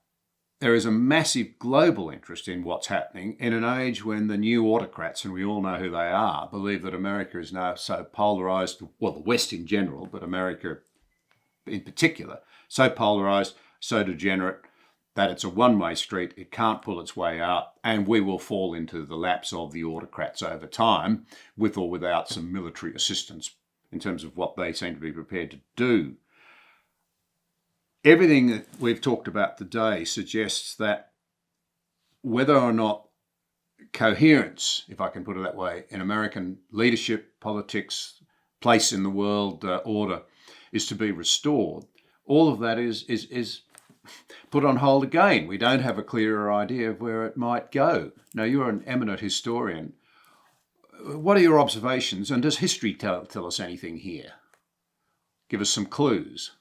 there is a massive global interest in what's happening in an age when the new autocrats, and we all know who they are, believe that America is now so polarized, well, the West in general, but America in particular, so polarized, so degenerate, that it's a one-way street, it can't pull its way out, and we will fall into the laps of the autocrats over time, with or without some military assistance in terms of what they seem to be prepared to do. Everything that we've talked about today suggests that whether or not coherence, if I can put it that way, in American leadership, politics, place in the world order is to be restored, all of that is put on hold again. We don't have a clearer idea of where it might go. Now, you're an eminent historian. What are your observations, and does history tell us anything here? Give us some clues.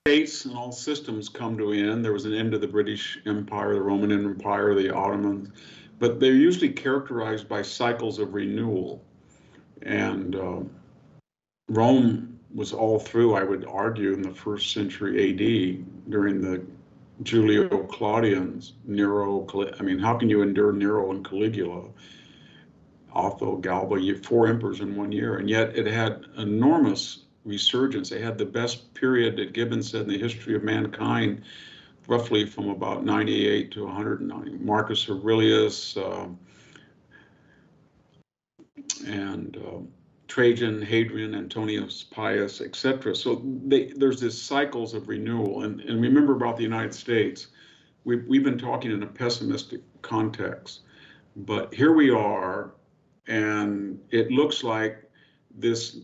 States and all systems come to an end. There was an end to the British Empire, the Roman Empire, the Ottomans, but they're usually characterized by cycles of renewal. And Rome was all through, I would argue, in the 1st century AD during the Julio-Claudians, Nero. I mean, how can you endure Nero and Caligula? Otho, Galba, 4 emperors in 1 year, and yet it had enormous resurgence. They had the best period that Gibbon said in the history of mankind, roughly from about 98 to 190. Marcus Aurelius and Trajan, Hadrian, Antonius Pius, etc. So there's this cycles of renewal. And remember about the United States, we've been talking in a pessimistic context, but here we are, and it looks like this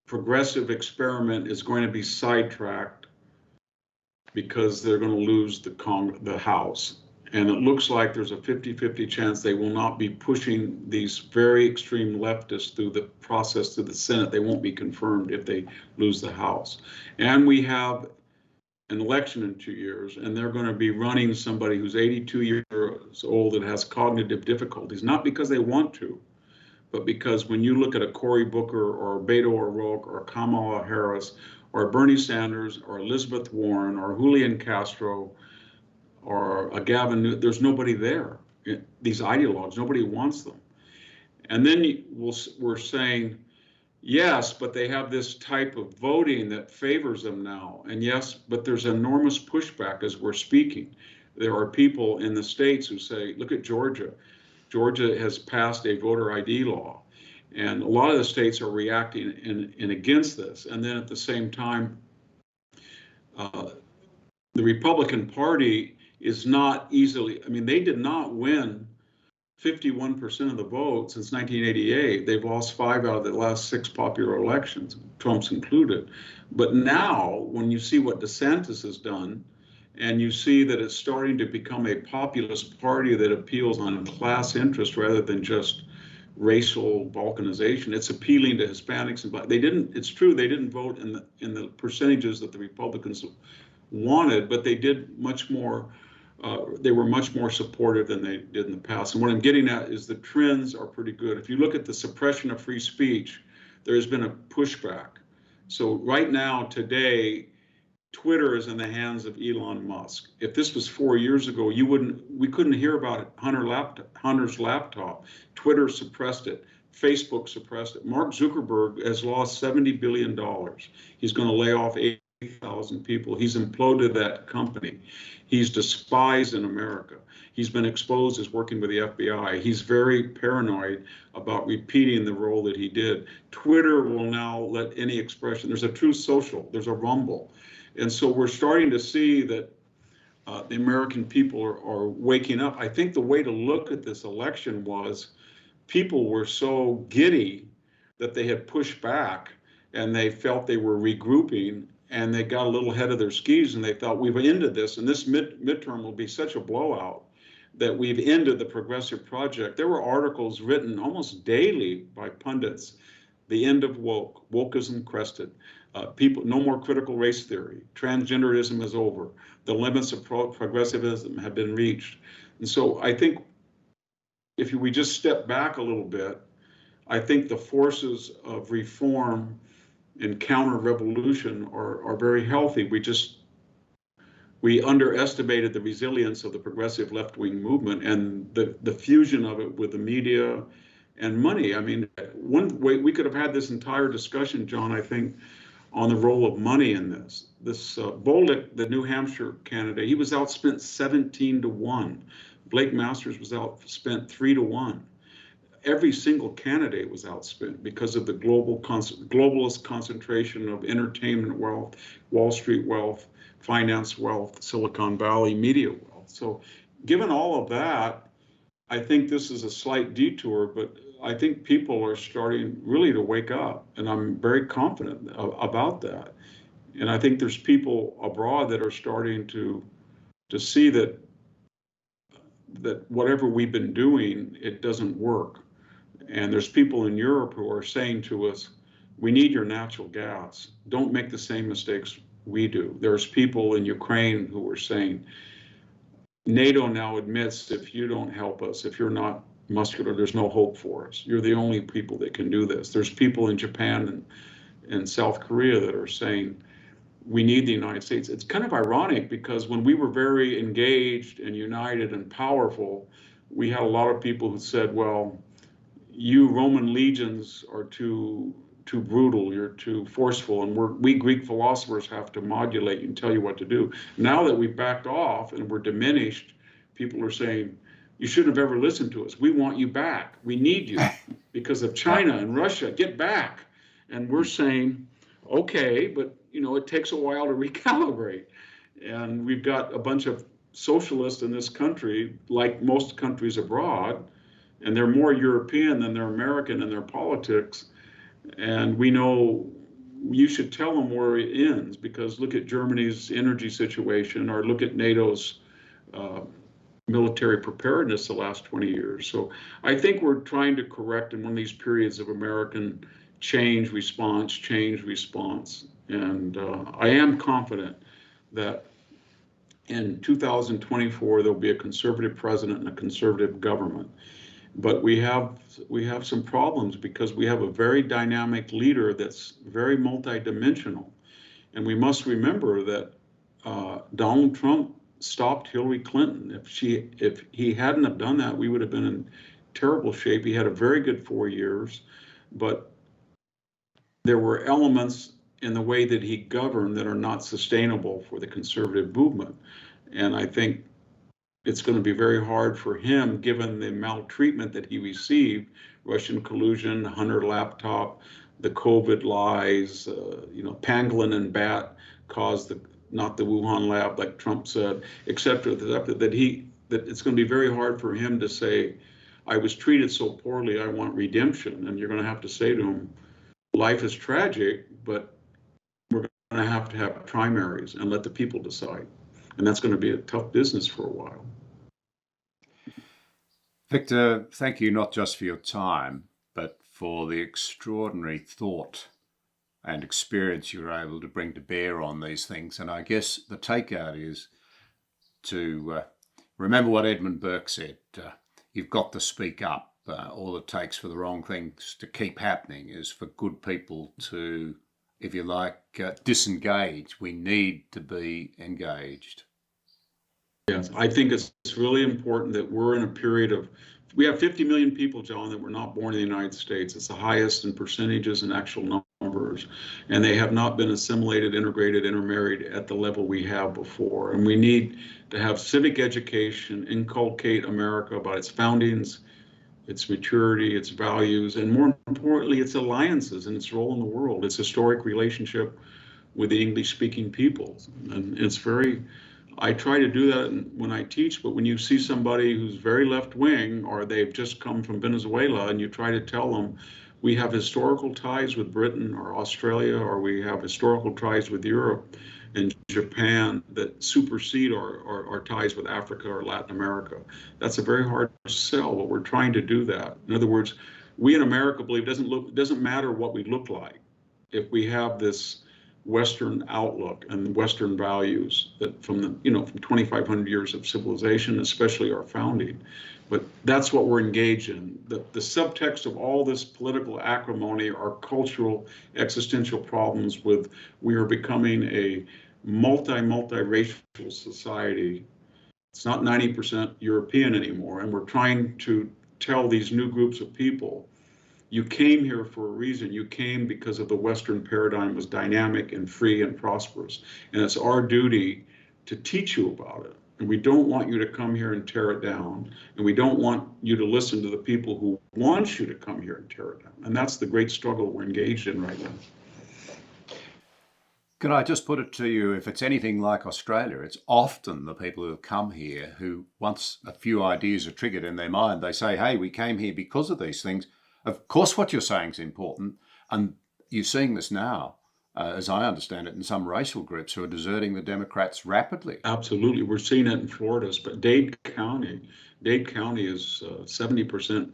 progressive experiment is going to be sidetracked because they're going to lose the House. And it looks like there's a 50-50 chance they will not be pushing these very extreme leftists through the process to the Senate. They won't be confirmed if they lose the House. And we have an election in 2 years, and they're going to be running somebody who's 82 years old and has cognitive difficulties, not because they want to, but because when you look at a Cory Booker or Beto O'Rourke or Kamala Harris or Bernie Sanders or Elizabeth Warren or Julian Castro or a Gavin Newsom, there's nobody there. These ideologues, nobody wants them. And then we're saying, yes, but they have this type of voting that favors them now. And yes, but there's enormous pushback as we're speaking. There are people in the states who say, look at Georgia. Georgia has passed a voter ID law, and a lot of the states are reacting in against this. And then at the same time, the Republican Party is not easily, I mean, they did not win 51% of the vote since 1988. They've lost 5 out of the last 6 popular elections, Trump's included. But now, when you see what DeSantis has done, and you see that it's starting to become a populist party that appeals on class interest rather than just racial balkanization, it's appealing to Hispanics and Black. They didn't. It's true they didn't vote in the percentages that the Republicans wanted, but they did much more. They were much more supportive than they did in the past. And what I'm getting at is the trends are pretty good. If you look at the suppression of free speech, there has been a pushback. So right now, today, Twitter is in the hands of Elon Musk. If this was 4 years ago, we couldn't hear about it. Hunter's laptop. Twitter suppressed it. Facebook suppressed it. Mark Zuckerberg has lost $70 billion. He's going to lay off 8,000 people. He's imploded that company. He's despised in America. He's been exposed as working with the FBI. He's very paranoid about repeating the role that he did. Twitter will now let any expression. There's a Truth Social. There's a Rumble. And so we're starting to see that the American people are waking up. I think the way to look at this election was people were so giddy that they had pushed back and they felt they were regrouping, and they got a little ahead of their skis and they thought, we've ended this, and this midterm will be such a blowout that we've ended the progressive project. There were articles written almost daily by pundits, the end of wokeism crested. People, no more critical race theory. Transgenderism is over. The limits of progressivism have been reached. And so I think if we just step back a little bit, I think the forces of reform and counter-revolution are very healthy. We underestimated the resilience of the progressive left-wing movement and the fusion of it with the media and money. I mean, one way we could have had this entire discussion, John, I think, on the role of money in this. This Bolduc, the New Hampshire candidate, he was outspent 17-1. Blake Masters was outspent 3-1. Every single candidate was outspent because of the globalist concentration of entertainment wealth, Wall Street wealth, finance wealth, Silicon Valley media wealth. So given all of that, I think this is a slight detour, but I think people are starting really to wake up, and I'm very confident about that. And I think there's people abroad that are starting to see that whatever we've been doing, it doesn't work. And there's people in Europe who are saying to us, we need your natural gas. Don't make the same mistakes we do. There's people in Ukraine who are saying, NATO now admits if you don't help us, if you're not muscular, there's no hope for us. You're the only people that can do this. There's people in Japan and South Korea that are saying, we need the United States. It's kind of ironic because when we were very engaged and united and powerful, we had a lot of people who said, well, you Roman legions are too brutal, you're too forceful, and we Greek philosophers have to modulate you and tell you what to do. Now that we've backed off and we're diminished, people are saying, you shouldn't have ever listened to us. We want you back. We need you because of China and Russia. Get back. And we're saying, okay, but it takes a while to recalibrate. And we've got a bunch of socialists in this country, like most countries abroad, and they're more European than they're American in their politics. And we know you should tell them where it ends, because look at Germany's energy situation, or look at NATO's military preparedness the last 20 years. So I think we're trying to correct in one of these periods of American change, response. And I am confident that in 2024, there'll be a conservative president and a conservative government. But we have some problems because we have a very dynamic leader that's very multidimensional. And we must remember that Donald Trump stopped Hillary Clinton. If he hadn't have done that, we would have been in terrible shape. He had a very good 4 years, but there were elements in the way that he governed that are not sustainable for the conservative movement. And I think it's going to be very hard for him, given the maltreatment that he received, Russian collusion, Hunter laptop, the COVID lies, pangolin and bat caused not the Wuhan lab, like Trump said, et cetera, that it's going to be very hard for him to say, I was treated so poorly, I want redemption. And you're going to have to say to him, life is tragic, but we're going to have primaries and let the people decide. And that's going to be a tough business for a while. Victor, thank you not just for your time, but for the extraordinary thought and experience you're able to bring to bear on these things. And I guess the takeout is to remember what Edmund Burke said, you've got to speak up. All it takes for the wrong things to keep happening is for good people to, if you like, disengage. We need to be engaged. Yes, I think it's really important that we're in a period of, we have 50 million people, John, that were not born in the United States. It's the highest in percentages and actual numbers. And they have not been assimilated, integrated, intermarried at the level we have before. And we need to have civic education, inculcate America about its foundings, its maturity, its values, and more importantly, its alliances and its role in the world, its historic relationship with the English-speaking peoples. And it's very, I try to do that when I teach, but when you see somebody who's very left-wing, or they've just come from Venezuela, and you try to tell them, we have historical ties with Britain or Australia, or we have historical ties with Europe and Japan that supersede our ties with Africa or Latin America. That's a very hard sell, but we're trying to do that. In other words, we in America believe it doesn't matter what we look like if we have this Western outlook and Western values that from 2,500 years of civilization, especially our founding. But that's what we're engaged in. The subtext of all this political acrimony are cultural, existential problems with we are becoming a multi-racial society. It's not 90% European anymore, and we're trying to tell these new groups of people, you came here for a reason. You came because of the Western paradigm was dynamic and free and prosperous. And it's our duty to teach you about it. And we don't want you to come here and tear it down. And we don't want you to listen to the people who want you to come here and tear it down. And that's the great struggle we're engaged in right now. Can I just put it to you, if it's anything like Australia, it's often the people who have come here who, once a few ideas are triggered in their mind, they say, hey, we came here because of these things. Of course, what you're saying is important, and you're seeing this now, as I understand it, in some racial groups who are deserting the Democrats rapidly. Absolutely. We're seeing it in Florida, but Dade County is 70%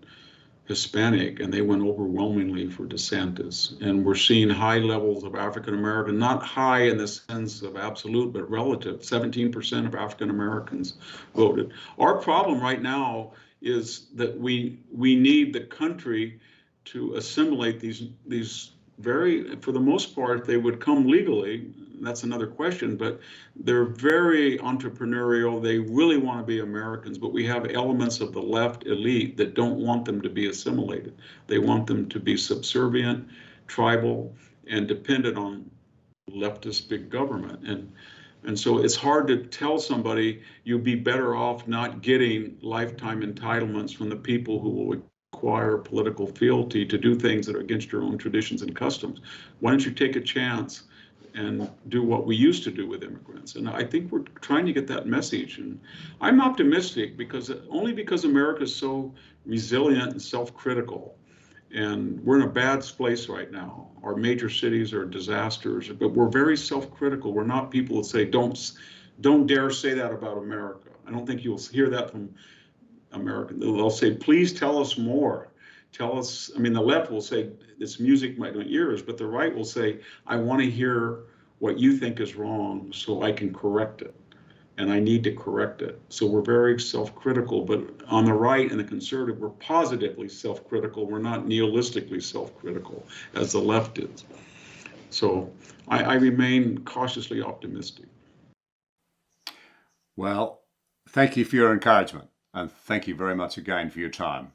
Hispanic, and they went overwhelmingly for DeSantis. And we're seeing high levels of African American, not high in the sense of absolute, but relative. 17% of African Americans voted. Our problem right now is that we need the country to assimilate these very, for the most part, they would come legally. That's another question, but they're very entrepreneurial. They really want to be Americans, but we have elements of the left elite that don't want them to be assimilated. They want them to be subservient, tribal, and dependent on leftist big government. And so it's hard to tell somebody you'd be better off not getting lifetime entitlements from the people who will acquire political fealty to do things that are against your own traditions and customs. Why don't you take a chance and do what we used to do with immigrants? And I think we're trying to get that message. And I'm optimistic because America is so resilient and self-critical. And we're in a bad place right now. Our major cities are disasters, but we're very self-critical. We're not people that say, don't dare say that about America. I don't think you'll hear that from American. They'll say, please tell us more. Tell us, I mean, the left will say, it's music to my ears, but the right will say, I want to hear what you think is wrong so I can correct it. And I need to correct it. So we're very self-critical, but on the right and the conservative, we're positively self-critical. We're not nihilistically self-critical as the left is. So I remain cautiously optimistic. Well, thank you for your encouragement, and thank you very much again for your time.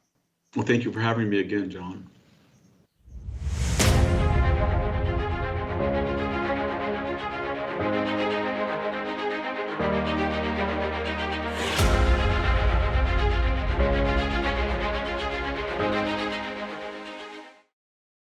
Well, thank you for having me again, John.